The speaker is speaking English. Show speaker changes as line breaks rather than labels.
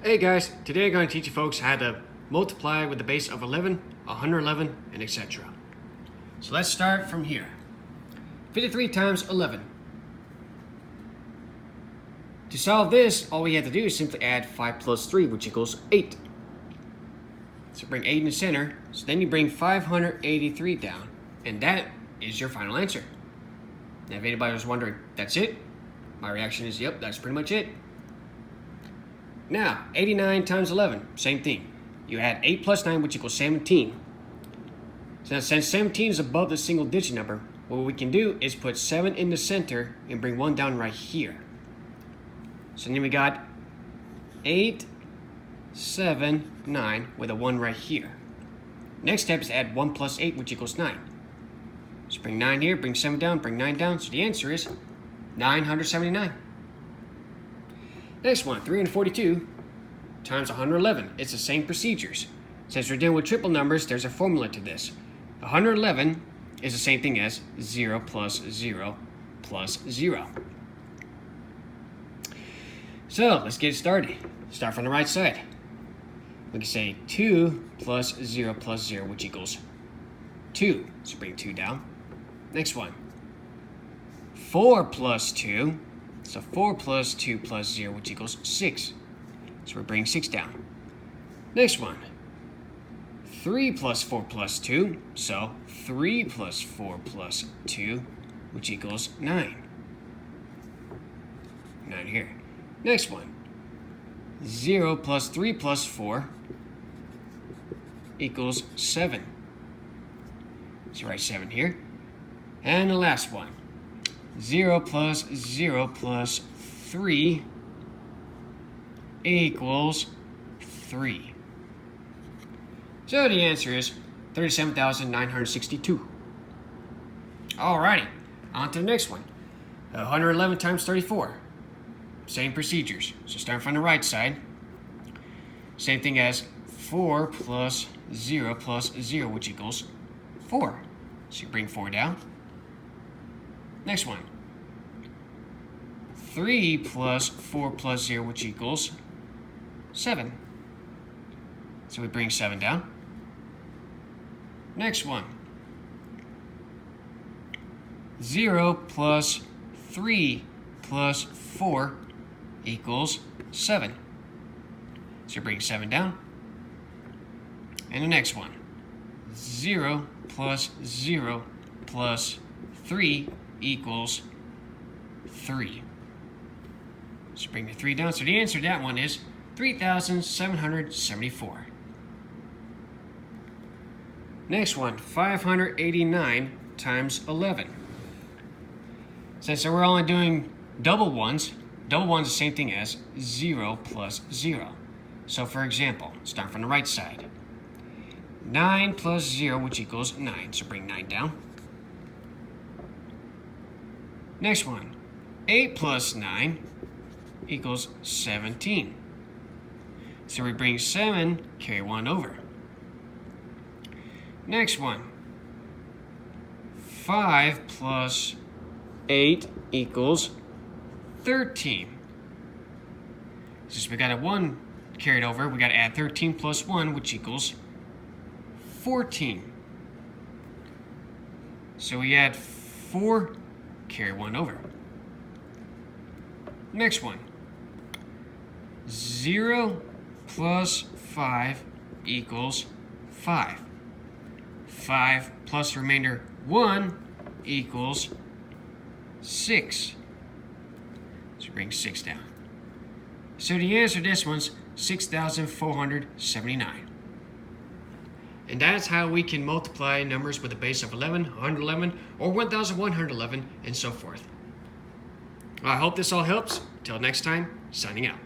Hey guys, today I'm going to teach you folks how to multiply with the base of 11, 111, and etc. So let's start from here. 53 times 11. To solve this, all we have to do is simply add 5 plus 3, which equals 8. So bring 8 in the center, so then you bring 583 down, and that is your final answer. Now if anybody was wondering, that's it? My reaction is, yep, that's pretty much it. Now, 89 times 11, same thing. You add 8 plus 9, which equals 17. So now, since 17 is above the single digit number, what we can do is put 7 in the center and bring 1 down right here. So then we got 8, 7, 9 with a 1 right here. Next step is add 1 plus 8, which equals 9. So bring 9 here, bring 7 down, bring 9 down. So the answer is 979. Next one, 342 times 111. It's the same procedures. Since we're dealing with triple numbers, there's a formula to this. 111 is the same thing as 0 plus 0 plus 0. So let's get started. Start from the right side. We can say 2 plus 0 plus 0, which equals 2. So bring 2 down. Next one, 4 plus 2. So 4 plus 2 plus 0, which equals 6. So we bring 6 down. Next one, 3 plus 4 plus 2. So 3 plus 4 plus 2, which equals 9. 9 here. Next one, 0 plus 3 plus 4 equals 7. So write 7 here. And the last one, 0 plus 0 plus 3 equals 3. So the answer is 37,962. Alrighty, on to the next one. 111 times 34. Same procedures. So start from the right side. Same thing as 4 plus 0 plus 0, which equals 4. So you bring 4 down. Next one, 3 plus 4 plus 0, which equals 7. So we bring 7 down. Next one, 0 plus 3 plus 4 equals 7. So you bring 7 down. And the next one, 0 plus 0 plus 3 equals 3. So bring the 3 down. So the answer to that one is 3,774. Next one, 589 times 11. Since we're only doing double ones is the same thing as 0 plus 0. So for example, start from the right side. 9 plus 0, which equals 9. So bring 9 down. Next one, 8 plus 9 equals 17. So we bring 7, carry 1 over. Next one, 5 plus 8 equals 13. Since we got a 1 carried over, we got to add 13 plus 1, which equals 14. So we add 4, carry 1 over. Next one, 0 plus 5 equals 5. 5 plus remainder 1 equals 6. So bring 6 down. So the answer to this one's 6,479. And that's how we can multiply numbers with a base of 11, 111, or 1,111, and so forth. I hope this all helps. Till next time, signing out.